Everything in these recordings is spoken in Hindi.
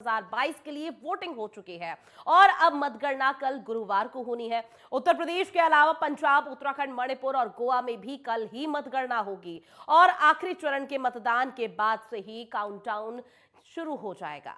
2022 के लिए वोटिंग हो चुकी है और अब मतगणना कल गुरुवार को होनी है। उत्तर प्रदेश के अलावा पंजाब, उत्तराखंड, मणिपुर और गोवा में भी कल ही मतगणना होगी और आखिरी चरण के मतदान के बाद से ही काउंटडाउन शुरू हो जाएगा।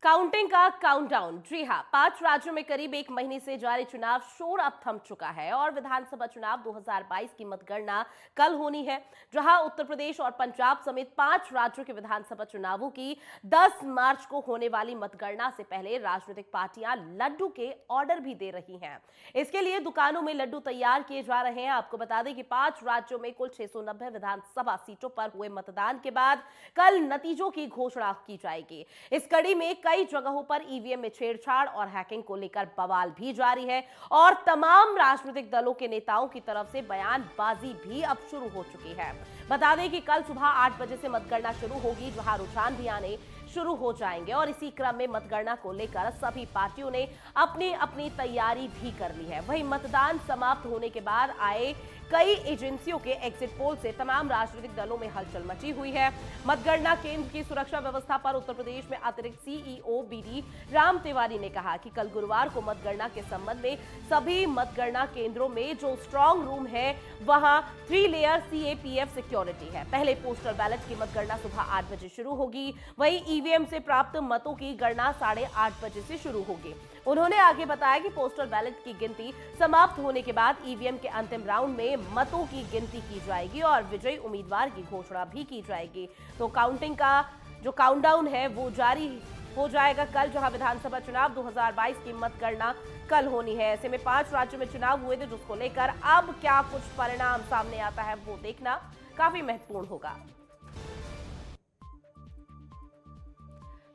काउंटिंग का काउंटडाउन, जी हां, 5 राज्यों में करीब 1 महीने से जारी चुनाव शोर अब थम चुका है और विधानसभा चुनाव 2022 की मतगणना कल होनी है, जहां उत्तर प्रदेश और पंजाब समेत 5 राज्यों के विधानसभा चुनावों की 10 मार्च को होने वाली मतगणना से पहले राजनीतिक पार्टियां लड्डू के ऑर्डर भी दे रही हैं। इसके लिए दुकानों में लड्डू तैयार किए जा रहे हैं। आपको बता दें कि 5 राज्यों में कुल 690 विधानसभा सीटों पर हुए मतदान के बाद कल नतीजों की घोषणा की जाएगी। इस कड़ी में कई जगहों पर ईवीएम में छेड़छाड़ और हैकिंग को लेकर बवाल भी जारी है और तमाम राजनीतिक दलों के नेताओं की तरफ से बयानबाजी भी अब शुरू हो चुकी है। बता दें कि कल सुबह 8 बजे से मतगणना शुरू होगी, जहां रुझान भी आने शुरू हो जाएंगे और इसी क्रम में मतगणना को लेकर सभी पार्टियों ने अपनी अपनी तैयारी भी कर ली है। वहीं मतदान समाप्त होने के बाद आए कई एजेंसियों के एग्जिट पोल से तमाम राजनीतिक दलों में हलचल मची हुई है। मतगणना केंद्र की सुरक्षा व्यवस्था पर उत्तर प्रदेश में अतिरिक्त सीईओ बीडी राम तिवारी ने कहा कि कल गुरुवार को मतगणना के संबंध में सभी मतगणना केंद्रों में जो स्ट्रांग रूम है वहां 3 लेयर सीएपीएफ सिक्योरिटी है। पहले पोस्टल बैलेट की मतगणना सुबह 8 बजे शुरू होगी, वहीं ईवीएम से प्राप्त मतों की गणना 8:30 बजे से शुरू होगी। उन्होंने आगे बताया कि पोस्टल बैलेट की गिनती समाप्त होने के बाद ईवीएम के अंतिम राउंड में मतों की गिनती की जाएगी और विजयी उम्मीदवार की घोषणा भी की जाएगी। तो काउंटिंग का जो काउंटडाउन है वो जारी हो जाएगा कल, जहां विधानसभा चुनाव 2022 की मतगणना कल होनी है। ऐसे में 5 राज्यों में चुनाव हुए थे, जिसको लेकर अब क्या कुछ परिणाम सामने आता है वो देखना काफी महत्वपूर्ण होगा।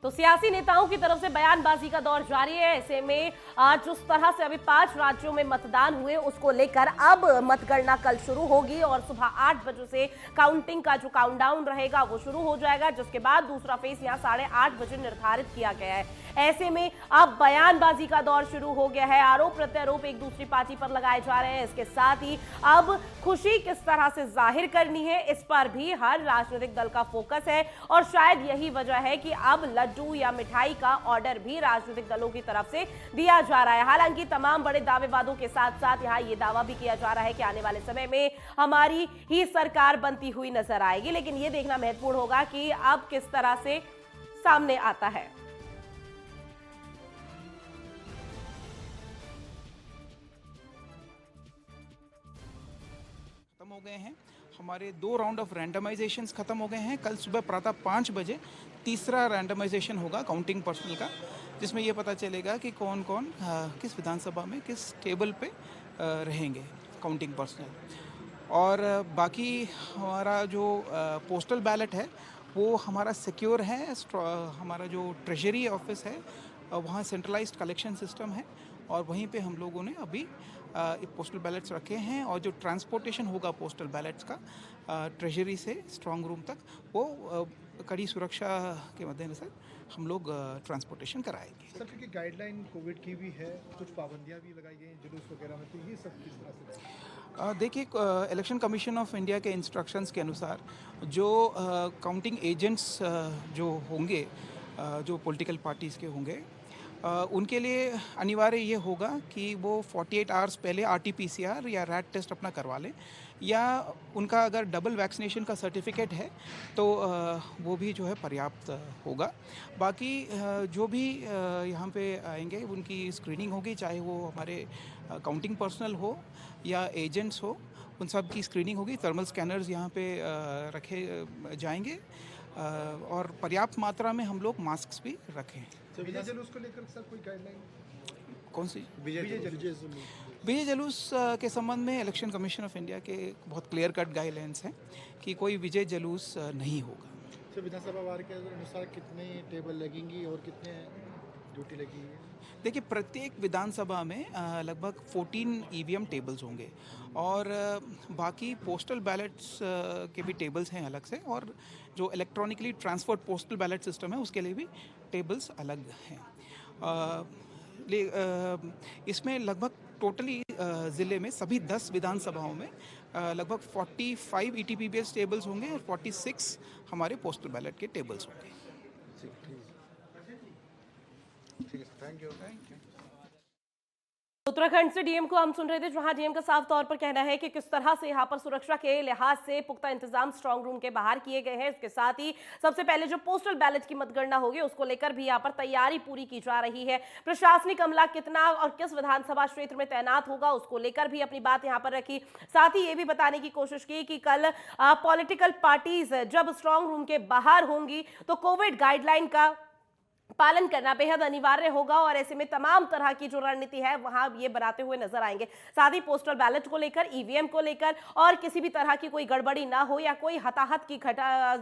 तो सियासी नेताओं की तरफ से बयानबाजी का दौर जारी है। ऐसे में आज जिस तरह से अभी 5 राज्यों में मतदान हुए उसको लेकर अब मतगणना कल शुरू होगी और सुबह 8 बजे से काउंटिंग का जो काउंटडाउन रहेगा वो शुरू हो जाएगा, जिसके बाद दूसरा फेज यहां 8:30 बजे निर्धारित किया गया है। ऐसे में अब बयानबाजी का दौर शुरू हो गया है। आरोप प्रत्यारोप एक दूसरी पार्टी पर लगाए जा रहे हैं। इसके साथ ही अब खुशी किस तरह से जाहिर करनी है इस पर भी हर राजनीतिक दल का फोकस है और शायद यही वजह है कि अब लड्डू या मिठाई का ऑर्डर भी राजनीतिक दलों की तरफ से दिया जा रहा है। हालांकि तमाम बड़े दावेवादों के साथ साथ यहां यह दावा भी किया जा रहा है कि आने वाले समय में हमारी ही सरकार बनती हुई नजर आएगी, लेकिन यह देखना महत्वपूर्ण होगा कि अब किस तरह से सामने आता है। खत्म हो गए हैं। हमारे 2 राउंड ऑफ रैंडमाइजेशंस खत्म हो गए हैं। कल सुबह प्रातः 5 बजे तीसरा रैंडमाइजेशन होगा काउंटिंग पर्सनल का, जिसमें ये पता चलेगा कि कौन कौन किस विधानसभा में किस टेबल पे रहेंगे काउंटिंग पर्सनल। और बाकी हमारा जो पोस्टल बैलेट है वो हमारा सिक्योर है। हमारा जो ट्रेजरी ऑफिस है वहाँ सेंट्रलाइज्ड कलेक्शन सिस्टम है और वहीं पे हम लोगों ने अभी पोस्टल बैलेट्स रखे हैं और जो ट्रांसपोर्टेशन होगा पोस्टल बैलेट्स का ट्रेजरी से स्ट्रांग रूम तक वो कड़ी सुरक्षा के मद्देनजर हम लोग ट्रांसपोर्टेशन कराएंगे। सर, क्योंकि गाइडलाइन कोविड की भी है, कुछ पाबंदियां भी लगाई गई हैं जुलूस वगैरह में, तो ये सब किस तरह से? देखिए, इलेक्शन कमीशन ऑफ इंडिया के इंस्ट्रक्शंस के अनुसार जो काउंटिंग एजेंट्स जो होंगे, जो पॉलिटिकल पार्टीज़ के होंगे, उनके लिए अनिवार्य ये होगा कि वो 48 आवर्स पहले आरटी-पीसीआर या रैट टेस्ट अपना करवा लें, या उनका अगर डबल वैक्सीनेशन का सर्टिफिकेट है तो वो भी जो है पर्याप्त होगा। बाकी जो भी यहाँ पे आएंगे उनकी स्क्रीनिंग होगी, चाहे वो हमारे काउंटिंग पर्सनल हो या एजेंट्स हो, उन सब की स्क्रीनिंग होगी। थर्मल स्कैनर्स यहाँ पे रखे जाएंगे और पर्याप्त मात्रा में हम लोग मास्क भी रखें। विजय जुलूस को लेकर सर कोई गाइडलाइन? कौन सी? विजय जुलूस के संबंध में इलेक्शन कमीशन ऑफ इंडिया के बहुत क्लियर कट गाइडलाइंस हैं कि कोई विजय जुलूस नहीं होगा। विधानसभा वार के अनुसार कितने टेबल लगेंगी और कितने ड्यूटी लगी है? देखिए, प्रत्येक विधानसभा में लगभग 14 ईवीएम टेबल्स होंगे और बाकी पोस्टल बैलेट्स के भी टेबल्स हैं अलग से, और जो electronically transferred postal ballot system है उसके लिए भी टेबल्स अलग हैं। इसमें लगभग टोटली ज़िले में सभी 10 विधानसभाओं में लगभग 45 ईटीपीबीएस टेबल्स होंगे और 46 हमारे पोस्टल बैलेट के टेबल्स होंगे। ठीक है, थैंक यू। उत्तराखंड से डीएम को हम सुन रहे थे, जहां डीएम का साफ तौर पर कहना है कि किस तरह से यहां पर सुरक्षा के लिहाज से पुख्ता इंतजाम स्ट्रांग रूम के बाहर किए गए हैं। इसके साथ ही सबसे पहले जो पोस्टल बैलेट की मतगणना होगी उसको लेकर भी यहां पर तैयारी पूरी की जा रही है। प्रशासनिक अमला कितना और किस विधानसभा क्षेत्र में तैनात होगा उसको लेकर भी अपनी बात यहां पर रखी। साथ ही ये भी बताने की कोशिश की कि कल पॉलिटिकल पार्टीज जब स्ट्रांग रूम के बाहर होंगी तो कोविड गाइडलाइन का पालन करना बेहद अनिवार्य होगा और ऐसे में तमाम तरह की जो रणनीति है वहां ये बनाते हुए नजर आएंगे। साथ ही पोस्टल बैलेट को लेकर, ईवीएम को लेकर और किसी भी तरह की कोई गड़बड़ी ना हो या कोई हताहत की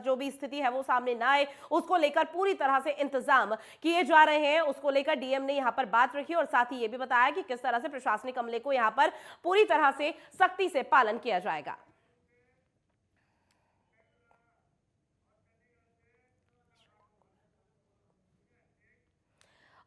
जो भी स्थिति है वो सामने ना आए, उसको लेकर पूरी तरह से इंतजाम किए जा रहे हैं। उसको लेकर डीएम ने यहां पर बात रखी और साथ ही ये भी बताया कि किस तरह से प्रशासनिक अमले को यहां पर पूरी तरह से सख्ती से पालन किया जाएगा।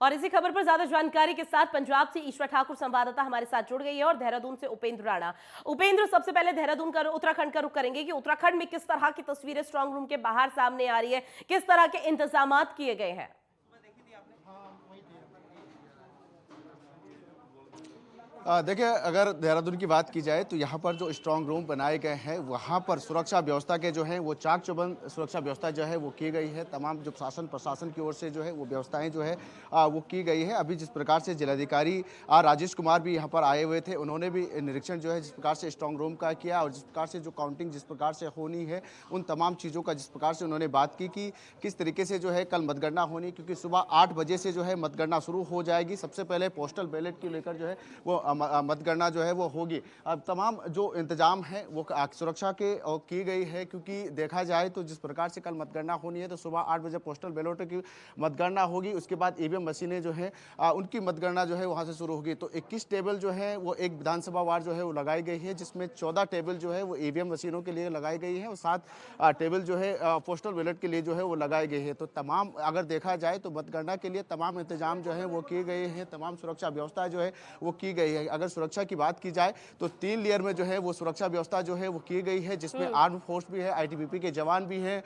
और इसी खबर पर ज्यादा जानकारी के साथ पंजाब से ईश्वर ठाकुर संवाददाता हमारे साथ जुड़ गई है और देहरादून से उपेंद्र राणा। उपेंद्र, सबसे पहले देहरादून का उत्तराखंड का रुख करेंगे कि उत्तराखंड में किस तरह की तस्वीरें स्ट्रांग रूम के बाहर सामने आ रही है, किस तरह के इंतजाम किए गए हैं? देखिए, अगर देहरादून की बात की जाए तो यहाँ पर जो स्ट्रांग रूम बनाए गए हैं वहाँ पर सुरक्षा व्यवस्था के जो है वो चाक चौबंद सुरक्षा व्यवस्था जो है वो की गई है। तमाम जो शासन प्रशासन की ओर से जो है वो व्यवस्थाएं जो है वो की गई है। अभी जिस प्रकार से जिलाधिकारी राजेश कुमार भी यहाँ पर आए हुए थे, उन्होंने भी निरीक्षण जो है जिस प्रकार से स्ट्रांग रूम का किया और जिस प्रकार से जो काउंटिंग जिस प्रकार से होनी है उन तमाम चीज़ों का जिस प्रकार से उन्होंने बात की कि किस तरीके से जो है कल मतगणना होनी, क्योंकि सुबह 8 बजे से जो है मतगणना शुरू हो जाएगी। सबसे पहले पोस्टल बैलेट को लेकर जो है वो मतगणना जो है वो होगी। अब तमाम जो इंतजाम है वो सुरक्षा के की गई है, क्योंकि देखा जाए तो जिस प्रकार से कल मतगणना होनी है तो सुबह 8 बजे पोस्टल बैलेट की मतगणना होगी, उसके बाद ईवीएम मशीनें जो है उनकी मतगणना जो है वहाँ से शुरू होगी। तो 21 टेबल जो है वो एक विधानसभा वार जो है वो लगाई गई है, जिसमें 14 टेबल जो है वो ईवीएम मशीनों के लिए लगाई गई है और 7 टेबल जो है पोस्टल बैलेट के लिए जो है वो लगाई गई है। तो तमाम अगर देखा जाए तो मतगणना के लिए तमाम इंतजाम जो है वो किए गए हैं, तमाम सुरक्षा व्यवस्था जो है वो की गई है। अगर सुरक्षा की बात की जाए तो 3 लेयर में जो है वो सुरक्षा व्यवस्था जो है वो की गई है, जिसमें आर्म फोर्स भी है, आईटीबीपी के जवान भी हैं,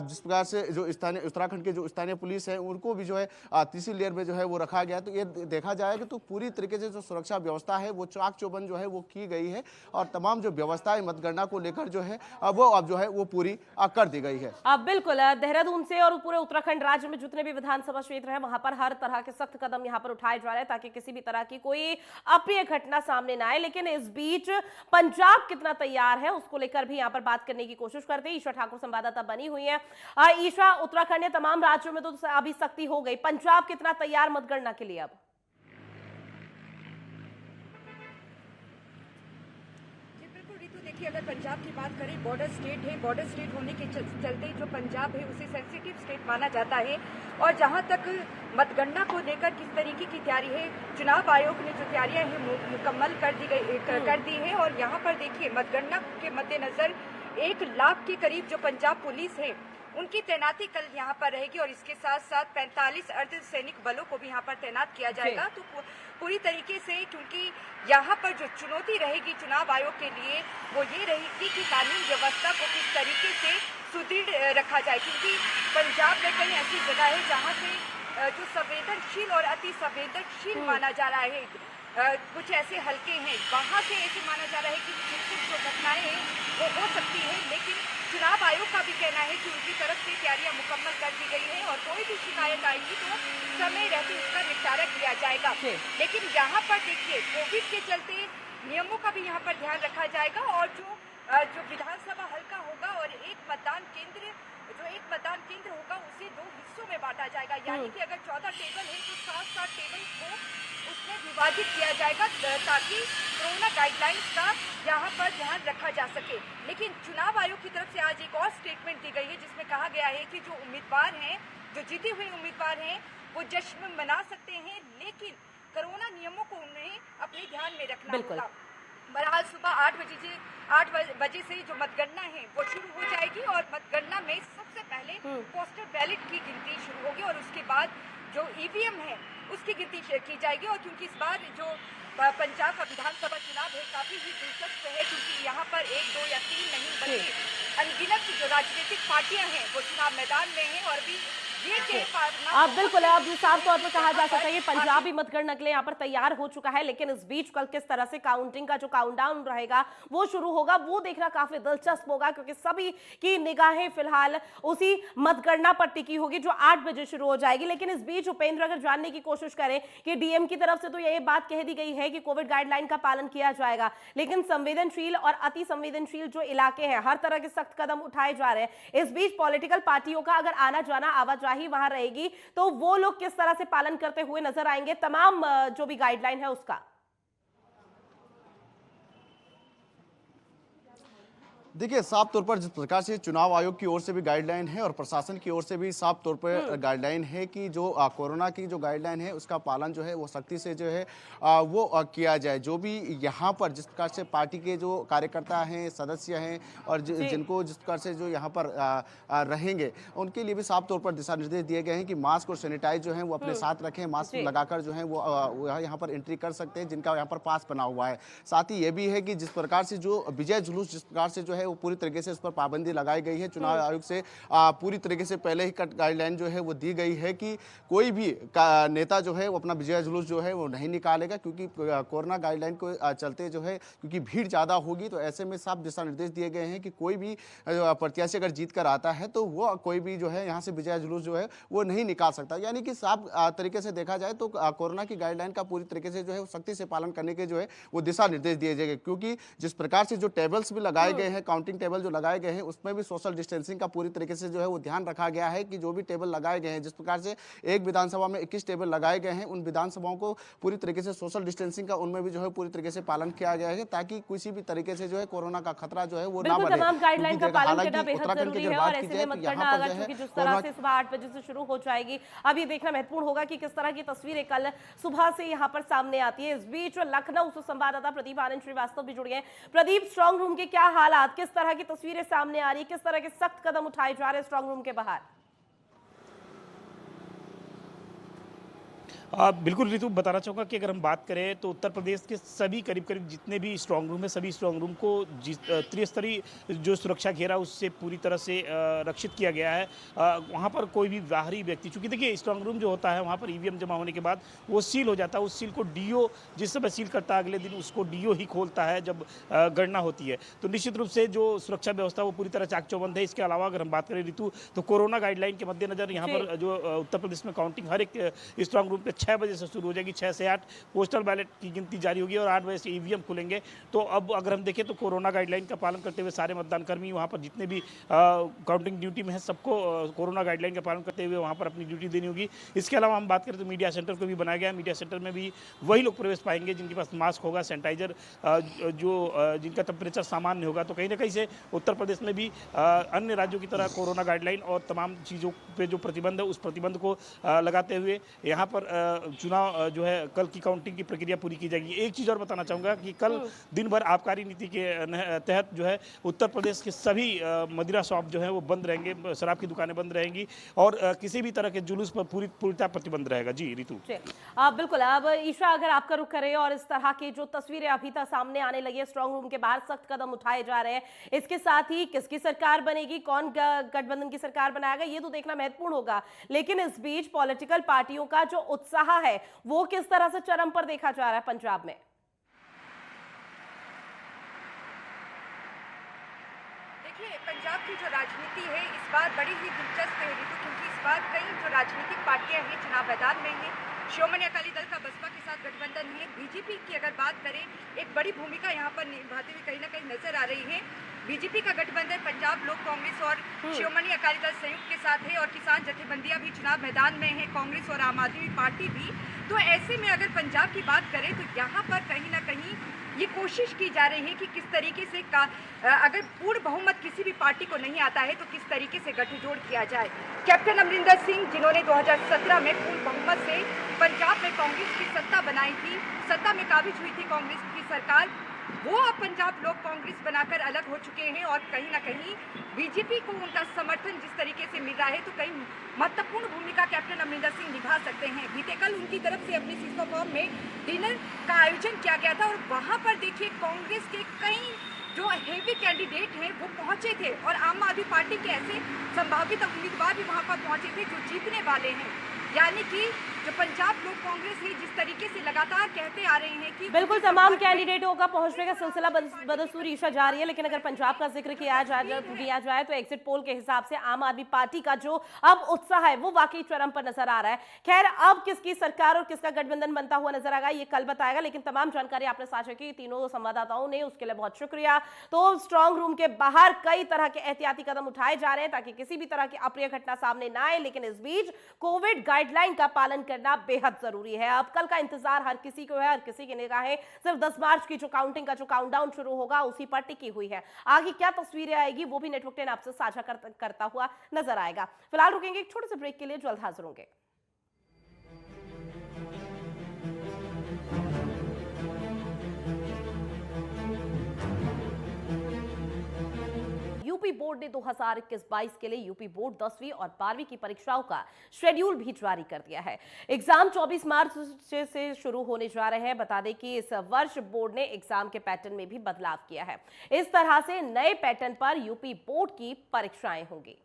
जिस प्रकार से जो स्थानीय उत्तराखंड के जो स्थानीय पुलिस है उनको भी जो है तीसरी लेयर में जो है वो रखा गया। तो ये देखा जाएगा तो पूरी तरीके से जो सुरक्षा व्यवस्था है वो चाक चौबंद जो है वो की गई है और तमाम जो व्यवस्थाएं मतगणना को लेकर जो है वो अब जो है वो पूरी कर दी गई है। अब बिल्कुल देहरादून से और पूरे उत्तराखंड राज्य में जितने भी विधानसभा क्षेत्र हैं वहां पर हर तरह के सख्त कदम यहां पर उठाए जा रहे हैं ताकि किसी भी तरह की कोई अप्रिय घटना सामने ना आए। लेकिन इस बीच पंजाब कितना तैयार है उसको लेकर भी यहां पर बात करने की कोशिश करते हैं। ईशा ठाकुर संवाददाता बनी हुई है। ईशा, उत्तराखंड या तमाम राज्यों में तो अभी सख्ती हो गई, पंजाब कितना तैयार मतगणना के लिए? अब देखिए, अगर पंजाब की बात करें, बॉर्डर स्टेट है, बॉर्डर स्टेट होने के चलते जो पंजाब है उसे सेंसिटिव स्टेट माना जाता है। और जहां तक मतगणना को लेकर किस तरीके की तैयारी है, चुनाव आयोग ने जो तैयारियां हैं मुकम्मल कर दी है। और यहां पर देखिए, मतगणना के मद्देनजर 1 लाख के करीब जो पंजाब पुलिस है उनकी तैनाती कल यहाँ पर रहेगी और इसके साथ साथ 45 अर्धसैनिक बलों को भी यहाँ पर तैनात किया जाएगा। तो पूरी तरीके से, क्योंकि यहाँ पर जो चुनौती रहेगी चुनाव आयोग के लिए वो ये रहेगी कि कानून व्यवस्था को किस तरीके से सुदृढ़ रखा जाए, क्योंकि पंजाब में कई ऐसी जगह है जहाँ से जो संवेदनशील और अति संवेदनशील माना जा रहा है, कुछ ऐसे हल्के हैं वहाँ से ऐसे माना जा रहा है कि कुछ जो घटनाएं हैं वो हो सकती है। लेकिन चुनाव आयोग का भी कहना है कि उनकी तरफ से तैयारियां मुकम्मल कर दी गई है और कोई भी शिकायत आएगी तो समय रहते उसका निपटारा किया जाएगा। लेकिन यहाँ पर देखिए, कोविड के चलते नियमों का भी यहाँ पर ध्यान रखा जाएगा और जो विधानसभा हल्का होगा और एक मतदान केंद्र होगा उसे 2 हिस्सों में बांटा जाएगा। यानी कि अगर 14 टेबल है तो 7-7 टेबल को उसमें विभाजित किया जाएगा ताकि कोरोना गाइडलाइंस का यहाँ पर ध्यान रखा जा सके। लेकिन चुनाव आयोग की तरफ से आज एक और स्टेटमेंट दी गई है जिसमें कहा गया है कि जो उम्मीदवार हैं, जो जीते हुए उम्मीदवार हैं, वो जश्न मना सकते हैं, लेकिन कोरोना नियमों को उन्हें अपने ध्यान में रखना होगा। बहरहाल सुबह 8 बजे से जो मतगणना है वो शुरू हो जाएगी और मतगणना में सबसे पहले पोस्टल बैलेट की गिनती शुरू होगी और उसके बाद जो ईवीएम है उसकी गिनती की जाएगी। और क्योंकि इस बार जो पंजाब का विधानसभा चुनाव है काफी ही दिलचस्प है, क्योंकि यहाँ पर 1, 2 या 3 नहीं बल्कि अनगिनत जो राजनीतिक पार्टियां हैं वो चुनाव मैदान में हैं और भी आप बिल्कुल अब साफ तौर पर कहा जा सकता है कि पंजाबी मतगणना के लिए यहाँ पर तैयार हो चुका है, लेकिन इस बीच कल किस तरह से काउंटिंग का जो काउंटडाउन रहेगा वो शुरू होगा वो देखना काफी दिलचस्प होगा, क्योंकि सभी की निगाहें फिलहाल उसी मतगणना पर टिकी होगी जो 8 बजे शुरू हो जाएगी। लेकिन इस बीच उपेंद्र अगर जानने की कोशिश करें कि डीएम की तरफ से तो ये बात कह दी गई है कि कोविड गाइडलाइन का पालन किया जाएगा, लेकिन संवेदनशील और अति संवेदनशील जो इलाके हैं हर तरह के सख्त कदम उठाए जा रहे हैं। इस बीच पॉलिटिकल पार्टियों का अगर आना जाना आवाजाही वहां रहेगी तो वो लोग किस तरह से पालन करते हुए नजर आएंगे तमाम जो भी गाइडलाइन है उसका। देखिए, साफ तौर पर जिस प्रकार से चुनाव आयोग की ओर से भी गाइडलाइन है और प्रशासन की ओर से भी साफ तौर पर गाइडलाइन है कि जो कोरोना की जो गाइडलाइन है उसका पालन जो है वो सख्ती से जो है वो किया जाए। जो भी यहाँ पर जिस प्रकार से पार्टी के जो कार्यकर्ता हैं, सदस्य हैं और जिनको जिस प्रकार से जो यहाँ पर रहेंगे उनके लिए भी साफ तौर पर दिशा निर्देश दिए गए हैं कि मास्क और सैनिटाइज जो है वो अपने साथ रखें, मास्क लगाकर जो है वो यहाँ पर एंट्री कर सकते हैं जिनका यहाँ पर पास बना हुआ है। साथ ही ये भी है कि जिस प्रकार से जो विजय जुलूस जिस प्रकार से जो है वो पूरी तरीके से उस पर पाबंदी लगाई गई है। चुनाव आयोग से पूरी तरीके से पहले ही कट गाइडलाइन जो है वो दी गई है कि कोई भी नेता जो है वो अपना विजय जुलूस जो है वो नहीं निकालेगा, क्योंकि कोरोना गाइडलाइन को चलते जो है क्योंकि भीड़ ज़्यादा होगी, तो ऐसे में साफ दिशा निर्देश दिए गए हैं कि कोई भी प्रत्याशी अगर जीत कर आता है तो वो कोई भी जो है यहाँ से विजय जुलूस जो है वो नहीं निकाल सकता। यानी कि साफ तरीके से देखा जाए तो कोरोना की गाइडलाइन का पूरी तरीके से जो है सख्ती से पालन करने के जो है वो दिशा निर्देश दिए जाएंगे, क्योंकि जिस प्रकार से जो टेबल्स भी लगाए गए हैं, काउंटिंग टेबल जो लगाए गए हैं उसमें भी सोशल डिस्टेंसिंग का पूरी तरीके से जो है वो ध्यान रखा गया है कि जो भी टेबल लगाए गए हैं, जिस प्रकार से एक विधानसभा में 21 टेबल लगाए गए हैं, उन विधानसभाओं को पूरी तरीके से सोशल डिस्टेंसिंग का उनमें भी जो है पूरी तरीके से पालन किया गया है, ताकि किसी भी तरीके से जो है कोरोना का खतरा जो है वो ना बढ़े। तमाम गाइडलाइन का पालन करना बेहद उत्तराखंड जरूरी की है बात और की ऐसे जाए में तो मतगणना यहाँ पर अगर जो चूंकि है जिस तरह से सुबह 8 बजे से शुरू हो जाएगी, अब ये देखना महत्वपूर्ण होगा कि किस तरह की तस्वीरें कल सुबह से यहाँ पर सामने आती है। इस बीच लखनऊ से संवाददाता प्रदीप आनंद श्रीवास्तव भी जुड़े हैं। प्रदीप, स्ट्रांग रूम के क्या हालात, किस तरह की तस्वीरें सामने आ रही, किस तरह के सख्त कदम उठाए जा रहे हैं स्ट्रांग रूम के बाहर? बिल्कुल ऋतु, बताना चाहूँगा कि अगर हम बात करें तो उत्तर प्रदेश के सभी करीब जितने भी स्ट्रांग रूम है, सभी स्ट्रांग रूम को त्रिस्तरीय जो सुरक्षा घेरा उससे पूरी तरह से रक्षित किया गया है। वहाँ पर कोई भी बाहरी व्यक्ति, चूँकि देखिए स्ट्रांग रूम जो होता है वहाँ पर ईवीएम जमा होने के बाद वो सील हो जाता है, उस सील को डीओ जिस समय सील करता है अगले दिन उसको डीओ ही खोलता है जब गणना होती है। तो निश्चित रूप से जो सुरक्षा व्यवस्था वो पूरी तरह चाक चौबंद है। इसके अलावा अगर हम बात करें ऋतु, तो कोरोना गाइडलाइन के मद्देनजर यहाँ पर जो उत्तर प्रदेश में काउंटिंग हर एक स्ट्रांग रूम पे 6 बजे से शुरू हो जाएगी। 6 से 8 पोस्टल बैलेट की गिनती जारी होगी और 8 बजे से ईवीएम खुलेंगे। तो अब अगर हम देखें तो कोरोना गाइडलाइन का पालन करते हुए सारे मतदान कर्मी वहाँ पर जितने भी काउंटिंग ड्यूटी में है सबको कोरोना गाइडलाइन का पालन करते हुए वहाँ पर अपनी ड्यूटी देनी होगी। इसके अलावा हम बात करें तो मीडिया सेंटर को भी बनाया गया है। मीडिया सेंटर में भी वही लोग प्रवेश पाएंगे जिनके पास मास्क होगा, सैनिटाइजर जिनका टेम्परेचर सामान्य होगा। तो कहीं ना कहीं से उत्तर प्रदेश में भी अन्य राज्यों की तरह कोरोना गाइडलाइन और तमाम चीज़ों पे जो प्रतिबंध है उस प्रतिबंध को लगाते हुए यहाँ पर चुनाव जो है कल की काउंटिंग की प्रक्रिया पूरी की जाएगी। एक चीज़ और बताना चाहूँगा कि कल दिन भर आबकारी नीति के तहत जो है उत्तर प्रदेश के सभी मदिरा शॉप जो है वो बंद रहेंगे, शराब की दुकानें बंद रहेंगी और किसी भी तरह के जुलूस पर पूरी प्रतिबंध रहेगा। जी ऋतु, बिल्कुल। अब ईशा, अगर आपका रुख करें और इस तरह की जो तस्वीरें अभी तक सामने आने लगी है, स्ट्रांग रूम के बाहर सख्त कदम उठाए जा रहे हैं, इसके साथ ही किसकी सरकार बनेगी, कौन गठबंधन की सरकार बनाएगा, ये तो देखना महत्वपूर्ण होगा। लेकिन इस बीच पॉलिटिकल पार्टियों का जो उत्साह है वो किस तरह से चरम पर देखा जा रहा है पंजाब में? देखिए, पंजाब की जो राजनीति है इस बार बड़ी ही दिलचस्प है ऋतु, क्योंकि इस बार कई जो राजनीतिक पार्टियां हैं चुनाव मैदान में हैं। शिरोमणि अकाली दल का बसपा के साथ गठबंधन है। बीजेपी की अगर बात करें, एक बड़ी भूमिका यहाँ पर निभाते हुए कहीं ना कहीं नजर आ रही है। बीजेपी का गठबंधन पंजाब लोक कांग्रेस और शिरोमणि अकाली दल संयुक्त के साथ है और किसान जथेबंदियां भी चुनाव मैदान में है, कांग्रेस और आम आदमी पार्टी भी। तो ऐसे में अगर पंजाब की बात करें तो यहाँ पर कहीं ना कहीं ये कोशिश की जा रही है कि किस तरीके से अगर पूर्ण बहुमत किसी भी पार्टी को नहीं आता है तो किस तरीके से गठजोड़ किया जाए। कैप्टन अमरिंदर सिंह जिन्होंने 2017 में पूर्ण बहुमत से पंजाब में कांग्रेस की सत्ता बनाई थी, सत्ता में काबिज हुई थी कांग्रेस की सरकार, वो अब पंजाब लोग कांग्रेस बनाकर अलग हो चुके हैं और कहीं ना कहीं बीजेपी को उनका समर्थन जिस तरीके से मिल रहा है तो कई महत्वपूर्ण भूमिका कैप्टन अमरिंदर सिंह निभा सकते हैं। बीते कल उनकी तरफ से अपनी सीसो फॉर्म में डिनर का आयोजन किया गया था और वहां पर देखिए कांग्रेस के कई जो हेवी कैंडिडेट हैं वो पहुंचे थे और आम आदमी पार्टी के ऐसे संभावित उम्मीदवार भी वहां पर पहुंचे थे जो जीतने वाले हैं। यानी कि जो पंजाब लोक कांग्रेस है जिस तरीके से लगातार कहते आ रहे हैं कि बिल्कुल तमाम कैंडिडेटों का पहुंचने का सिलसिला बदस्तूर ईशा जारी है, लेकिन अगर पंजाब का जिक्र किया जाए तो एग्जिट पोल के हिसाब से आम आदमी पार्टी का जो अब उत्साह है वो वाकई चरम पर नजर आ रहा है। खैर, अब किसकी सरकार और किसका गठबंधन बनता हुआ नजर आएगा ये कल बताएगा, लेकिन तमाम जानकारी आपने साझा की तीनों संवाददाताओं ने, उसके लिए बहुत शुक्रिया। तो स्ट्रांग रूम के बाहर कई तरह के एहतियाती कदम उठाए जा रहे हैं ताकि किसी भी तरह की अप्रिय घटना सामने ना आए, लेकिन इस बीच कोविड गाइडलाइन का पालन करना बेहद जरूरी है। अब कल का इंतजार हर किसी को है, हर किसी की निगाहें सिर्फ 10 मार्च की जो काउंटिंग का जो काउंटडाउन शुरू होगा उसी पर टिकी हुई है। आगे क्या तस्वीरें आएगी वो भी नेटवर्क 10 आपसे साझा करता हुआ नजर आएगा। फिलहाल रुकेंगे एक छोटे से ब्रेक के लिए, जल्द हाजिर होंगे। यूपी बोर्ड ने 2021-22 के लिए यूपी बोर्ड 10वीं और 12वीं की परीक्षाओं का शेड्यूल भी जारी कर दिया है। एग्जाम 24 मार्च से शुरू होने जा रहे हैं। बता दें कि इस वर्ष बोर्ड ने एग्जाम के पैटर्न में भी बदलाव किया है। इस तरह से नए पैटर्न पर यूपी बोर्ड की परीक्षाएं होंगी।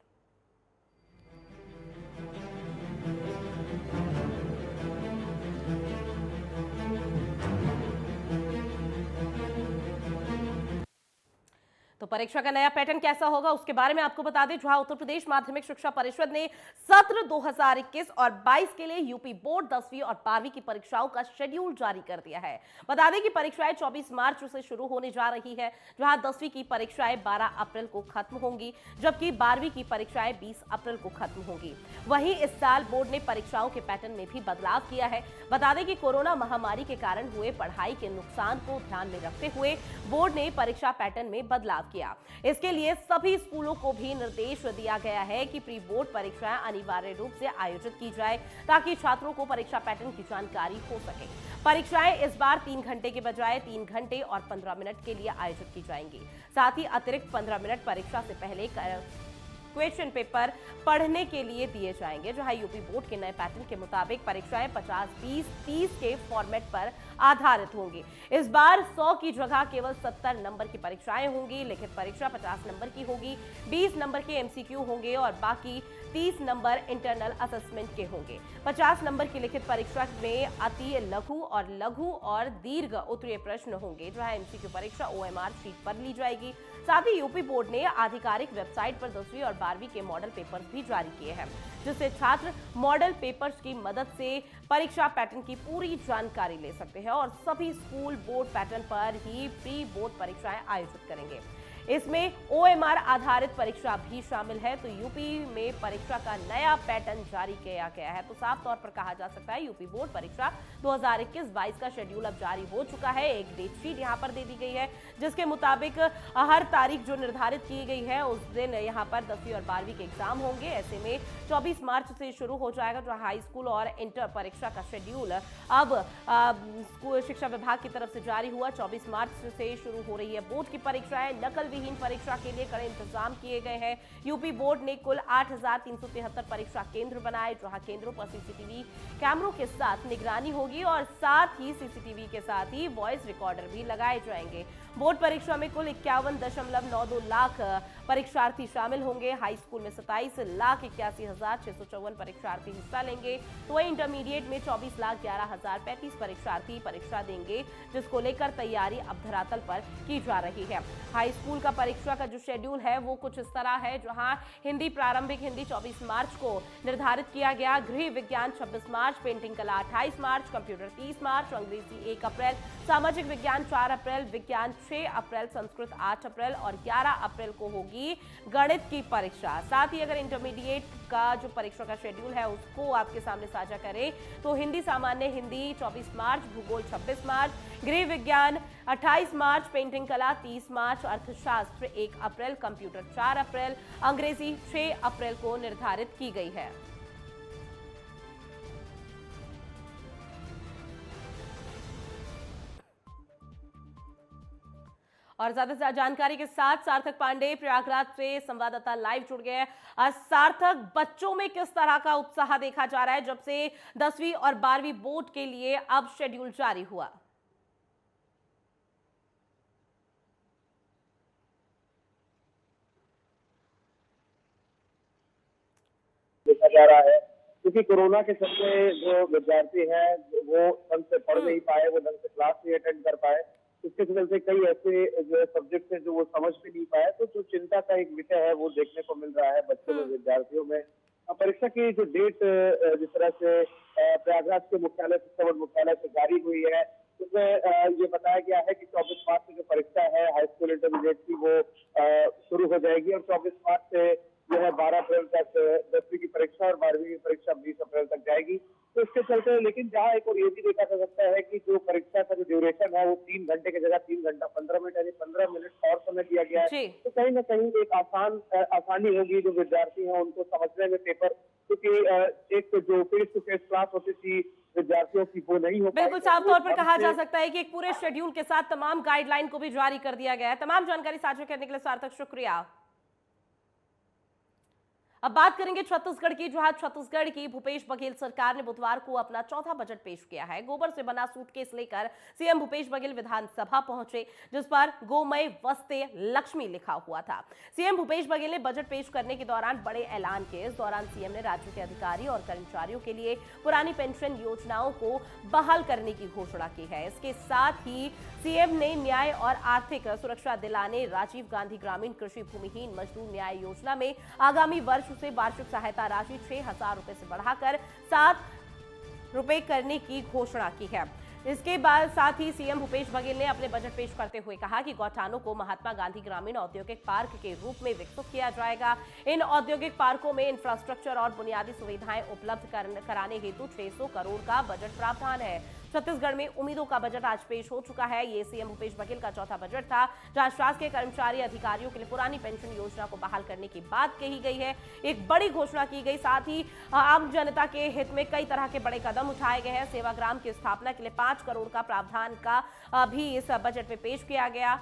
तो परीक्षा का नया पैटर्न कैसा होगा उसके बारे में आपको बता दें, जहां उत्तर प्रदेश माध्यमिक शिक्षा परिषद ने सत्र 2021 और 22 के लिए यूपी बोर्ड 10वीं और 12वीं की परीक्षाओं का शेड्यूल जारी कर दिया है। बता दें कि परीक्षाएं 24 मार्च से शुरू होने जा रही है, जहां 10वीं की परीक्षाएं 12 अप्रैल को खत्म होंगी, जबकि 12वीं की परीक्षाएं 20 अप्रैल को खत्म होंगी। वहीं इस साल बोर्ड ने परीक्षाओं के पैटर्न में भी बदलाव किया है। बता दें कि कोरोना महामारी के कारण हुए पढ़ाई के नुकसान को ध्यान में रखते हुए बोर्ड ने परीक्षा पैटर्न में बदलाव किया। इसके लिए सभी स्कूलों को भी निर्देश दिया गया है कि प्री बोर्ड परीक्षाएं अनिवार्य रूप से आयोजित की जाए ताकि छात्रों को परीक्षा पैटर्न की जानकारी हो सके। परीक्षाएं इस बार 3 घंटे के बजाय 3 घंटे और 15 मिनट के लिए आयोजित की जाएंगी। साथ ही अतिरिक्त 15 मिनट परीक्षा से पहले क्वेश्चन पेपर पढ़ने के लिए दिए जाएंगे, जहां यूपी बोर्ड के नए पैटर्न के मुताबिक परीक्षाएं 50-20-30 के फॉर्मेट पर आधारित होंगी। इस बार 100 की जगह केवल 70 नंबर की परीक्षाएं होंगी। लिखित परीक्षा 50 नंबर की होगी, 20 नंबर के एमसीक्यू होंगे और बाकी 30 नंबर इंटरनल असेसमेंट के होंगे। 50 नंबर की लिखित परीक्षा में अति लघु और दीर्घ उत्तरीय प्रश्न होंगे, जहां एमसीक्यू परीक्षा ओएमआर शीट पर ली जाएगी। साथ ही यूपी बोर्ड ने आधिकारिक वेबसाइट पर 10वीं और 12वीं के मॉडल पेपर्स भी जारी किए हैं, जिससे छात्र मॉडल पेपर्स की मदद से परीक्षा पैटर्न की पूरी जानकारी ले सकते हैं और सभी स्कूल बोर्ड पैटर्न पर ही प्री बोर्ड परीक्षाएं आयोजित करेंगे। इसमें ओएमआर आधारित परीक्षा भी शामिल है। तो यूपी में परीक्षा का नया पैटर्न जारी किया गया है। तो साफ तौर पर कहा जा सकता है यूपी बोर्ड परीक्षा 2021-22 का शेड्यूल अब जारी हो चुका है। एक डेट शीट यहां पर दे दी गई है, जिसके मुताबिक हर तारीख जो निर्धारित की गई है उस दिन यहां पर 10वीं और 12वीं के एग्जाम होंगे। ऐसे में 24 मार्च से शुरू हो जाएगा जो हाई स्कूल और इंटर परीक्षा का शेड्यूल अब स्कूल शिक्षा विभाग की तरफ से जारी हुआ। 24 मार्च से शुरू हो रही है बोर्ड की परीक्षाएं। नकल विहीन परीक्षा के लिए कड़े इंतजाम किए गए हैं। यूपी बोर्ड ने कुल 8,373 परीक्षा केंद्र बनाए, जहां केंद्रों पर सीसीटीवी कैमरों के साथ निगरानी होगी और साथ ही सीसीटीवी के साथ ही वॉइस रिकॉर्डर भी लगाए जाएंगे। बोर्ड परीक्षा में कुल 51.92 लाख परीक्षार्थी शामिल होंगे। हाई स्कूल में 27,81,654 परीक्षार्थी हिस्सा लेंगे, तो वहीं इंटरमीडिएट में 24,11,035 परीक्षार्थी परीक्षा देंगे, जिसको लेकर तैयारी अब धरातल पर की जा रही है। हाई स्कूल का परीक्षा का जो शेड्यूल है वो कुछ इस तरह है, जहां हिंदी प्रारंभिक हिंदी 24 मार्च को निर्धारित किया गया, गृह विज्ञान 26 मार्च, पेंटिंग कला 28 मार्च, कंप्यूटर 30 मार्च, अंग्रेजी 1 अप्रैल, सामाजिक विज्ञान 4 अप्रैल, विज्ञान 6 अप्रैल, संस्कृत 8 अप्रैल और 11 अप्रैल को होगी गणित की परीक्षा। साथ ही अगर इंटरमीडिएट का जो परीक्षा का शेड्यूल है उसको आपके सामने साझा करें तो हिंदी सामान्य हिंदी 24 मार्च, भूगोल 26 मार्च, गृह विज्ञान 28 मार्च, पेंटिंग कला 30 मार्च, अर्थशास्त्र 1 अप्रैल, कंप्यूटर 4 अप्रैल, अंग्रेजी 6 अप्रैल को निर्धारित की गई है। और ज्यादा जानकारी के साथ सार्थक पांडे प्रयागराज से संवाददाता लाइव जुड़ गए हैं। सार्थक, बच्चों में किस तरह का उत्साह देखा जा रहा है जब से 10वीं और 12वीं बोर्ड के लिए अब शेड्यूल जारी हुआ? देखा जा रहा है क्योंकि कोरोना के चलते जो विद्यार्थी हैं वो ढंग से पढ़ नहीं पाए, वो ढंग से क्लास नहीं अटेंड कर पाए। इसके चलते कई ऐसे जो सब्जेक्ट हैं जो वो समझ भी नहीं पाए, तो जो चिंता का एक विषय है वो देखने को मिल रहा है बच्चों में, विद्यार्थियों में। परीक्षा की जो डेट जिस तरह से प्रयागराज के मुख्यालय शिक्षा मुख्यालय से जारी हुई है उसमें ये बताया गया है कि 24 मार्च से जो परीक्षा है हाई स्कूल इंटरमीडिएट की वो शुरू हो जाएगी और 24 मार्च से जो है 12 अप्रैल तक 10वीं की परीक्षा और 12वीं की परीक्षा 20 अप्रैल तक जाएगी। तो इसके चलते लेकिन जहाँ एक और ये भी देखा जा सकता है कि जो परीक्षा का जो ड्यूरेशन है वो 3 घंटे की जगह 3 घंटा 15 मिनट यानी 15 मिनट और समय दिया गया है। तो कहीं ना कहीं एक आसानी होगी जो विद्यार्थी हैं उनको समझने में पेपर, क्योंकि एक जो फेस टू फेस क्लास होती थी विद्यार्थियों की वो नहीं हो। बिल्कुल साफ तौर पर कहा जा सकता है कि एक पूरे शेड्यूल के साथ तमाम गाइडलाइन को भी जारी कर दिया गया है। तमाम जानकारी साझा करने के लिए सार्थक शुक्रिया। अब बात करेंगे छत्तीसगढ़ की, जहां छत्तीसगढ़ की भूपेश बघेल सरकार ने बुधवार को अपना चौथा बजट पेश किया है। गोबर से बना सूटकेस लेकर सीएम भूपेश बघेल विधानसभा पहुंचे, जिस पर गोमय वस्ते लक्ष्मी लिखा हुआ था। सीएम भूपेश बघेल ने बजट पेश करने के दौरान बड़े ऐलान किए। इस दौरान सीएम ने राज्य के अधिकारी और कर्मचारियों के लिए पुरानी पेंशन योजनाओं को बहाल करने की घोषणा की है। इसके साथ ही सीएम ने न्याय और आर्थिक सुरक्षा दिलाने राजीव गांधी ग्रामीण कृषि भूमिहीन मजदूर न्याय योजना में आगामी वर्ष से वार्षिक सहायता राशि 6,000 रुपए से बढ़ाकर 7 रुपए करने की घोषणा की है। इसके बाद साथ ही सीएम भूपेश बघेल ने अपने बजट पेश करते हुए कहा कि गौठानों को महात्मा गांधी ग्रामीण औद्योगिक पार्क के रूप में विकसित किया जाएगा। इन औद्योगिक पार्कों में इंफ्रास्ट्रक्चर और बुनियादी सुविधाएं उपलब्ध कराने हेतु 600 करोड़ का बजट प्रावधान है। छत्तीसगढ़ में उम्मीदों का बजट आज पेश हो चुका है। ये सीएम भूपेश बघेल का चौथा बजट था, जहां शासकीय कर्मचारी अधिकारियों के लिए पुरानी पेंशन योजना को बहाल करने की बात कही गई है। एक बड़ी घोषणा की गई, साथ ही आम जनता के हित में कई तरह के बड़े कदम उठाए गए हैं। सेवाग्राम की स्थापना के लिए 5 करोड़ का प्रावधान का भी इस बजट में पेश किया गया।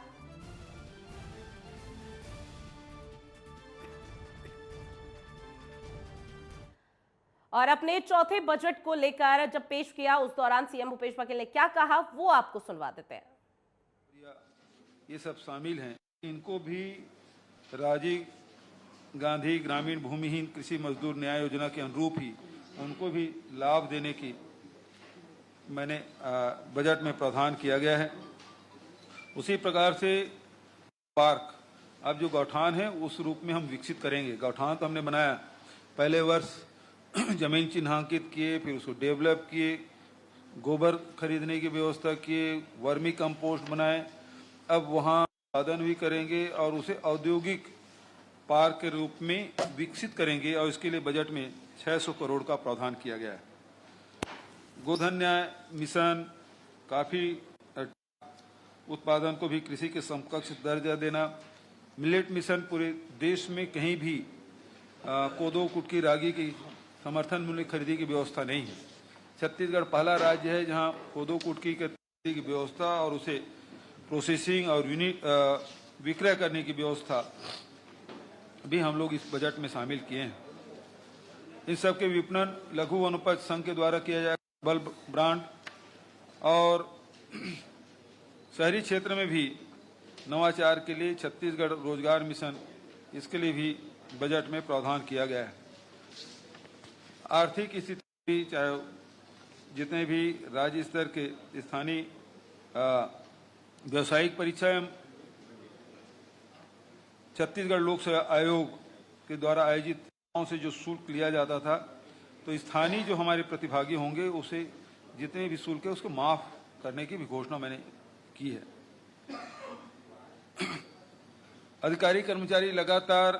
और अपने चौथे बजट को लेकर जब पेश किया उस दौरान सीएम भूपेश बघेल ने क्या कहा वो आपको सुनवा देते हैं। ये सब शामिल हैं, इनको भी राजीव गांधी ग्रामीण भूमिहीन कृषि मजदूर न्याय योजना के अनुरूप ही उनको भी लाभ देने की मैंने बजट में प्रावधान किया गया है। उसी प्रकार से पार्क अब जो गौठान है उस रूप में हम विकसित करेंगे। गौठान तो हमने बनाया, पहले वर्ष जमीन चिन्हांकित किए, फिर उसको डेवलप किए, गोबर खरीदने की व्यवस्था किए, वर्मी कंपोस्ट बनाए। अब वहाँ उत्पादन भी करेंगे और उसे औद्योगिक पार्क के रूप में विकसित करेंगे और इसके लिए बजट में 600 करोड़ का प्रावधान किया गया है। गोधन न्याय मिशन, काफ़ी उत्पादन को भी कृषि के समकक्ष दर्जा देना। मिलेट मिशन, पूरे देश में कहीं भी कोदो कुटकी रागी की समर्थन मूल्य खरीदी की व्यवस्था नहीं है। छत्तीसगढ़ पहला राज्य है जहां कोदो कुटकी की खरीदी की व्यवस्था और उसे प्रोसेसिंग और यूनिट विक्रय करने की व्यवस्था भी हम लोग इस बजट में शामिल किए हैं। इन सब के विपणन लघु वनोपज संघ के द्वारा किया जाएगा। बल्ब ब्रांड और शहरी क्षेत्र में भी नवाचार के लिए छत्तीसगढ़ रोजगार मिशन, इसके लिए भी बजट में प्रावधान किया गया है। आर्थिक स्थिति चाहे जितने भी राज्य स्तर के स्थानीय व्यावसायिक परीक्षाएं छत्तीसगढ़ लोक सेवा आयोग के द्वारा आयोजित से जो शुल्क लिया जाता था, तो स्थानीय जो हमारे प्रतिभागी होंगे उसे जितने भी शुल्क है उसको माफ करने की भी घोषणा मैंने की है। अधिकारी कर्मचारी लगातार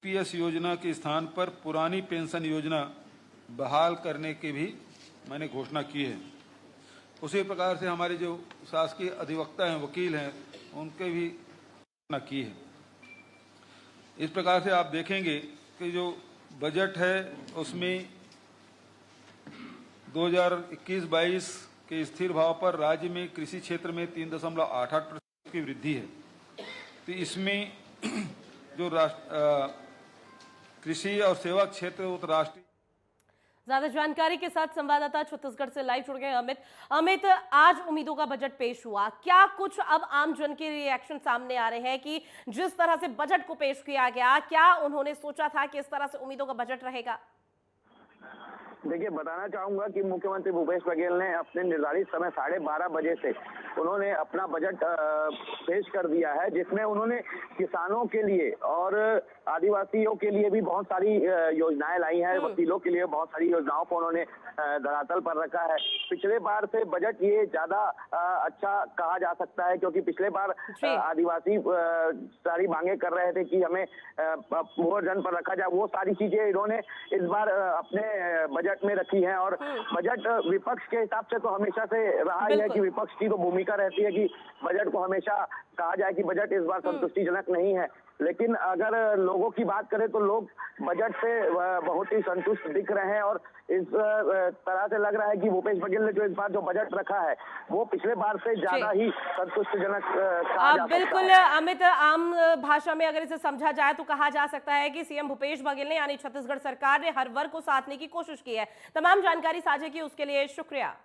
पीएस योजना के स्थान पर पुरानी पेंशन योजना बहाल करने की भी मैंने घोषणा की है। उसी प्रकार से हमारे जो शासकीय अधिवक्ता हैं, वकील हैं, उनके भी घोषणा की है। इस प्रकार से आप देखेंगे कि जो बजट है उसमें 2021-22 के स्थिर भाव पर राज्य में कृषि क्षेत्र में 3.88% की वृद्धि है। तो इसमें जो कृषि और सेवा क्षेत्र राष्ट्रीय ज्यादा जानकारी के साथ संवाददाता छत्तीसगढ़ से लाइव जुड़ गए अमित, आज उम्मीदों का बजट पेश हुआ, क्या कुछ अब आम जन के रिएक्शन सामने आ रहे हैं कि जिस तरह से बजट को पेश किया गया, क्या उन्होंने सोचा था कि इस तरह से उम्मीदों का बजट रहेगा? देखिए, बताना चाहूंगा कि मुख्यमंत्री भूपेश बघेल ने अपने निर्धारित समय 12:30 बजे से उन्होंने अपना बजट पेश कर दिया है, जिसमें उन्होंने किसानों के लिए और आदिवासियों के लिए भी बहुत सारी योजनाएं लाई हैं। वकीलों के लिए बहुत सारी योजनाओं को उन्होंने धरातल पर रखा है। पिछले बार से बजट ये ज्यादा अच्छा कहा जा सकता है, क्योंकि पिछले बार आदिवासी सारी मांगे कर रहे थे कि हमें भूअर्जन पर रखा जाए। वो सारी चीजें इन्होंने इस बार अपने बजट में रखी है। और बजट विपक्ष के हिसाब से तो हमेशा से रहा ही है कि विपक्ष की तो भूमिका रहती है कि बजट को हमेशा कहा जाए कि बजट इस बार संतुष्टिजनक नहीं है। लेकिन अगर लोगों की बात करें तो लोग बजट से बहुत ही संतुष्ट दिख रहे हैं। और इस तरह से लग रहा है कि भूपेश बघेल ने जो इस बार जो बजट रखा है वो पिछले बार से ज्यादा ही संतुष्टिजनक कहा जा सकता है। बिल्कुल अमित, आम भाषा में अगर इसे समझा जाए तो कहा जा सकता है कि सीएम भूपेश बघेल ने यानी छत्तीसगढ़ सरकार ने हर वर्ग को साधने की कोशिश की है। तमाम जानकारी साझा की उसके लिए शुक्रिया।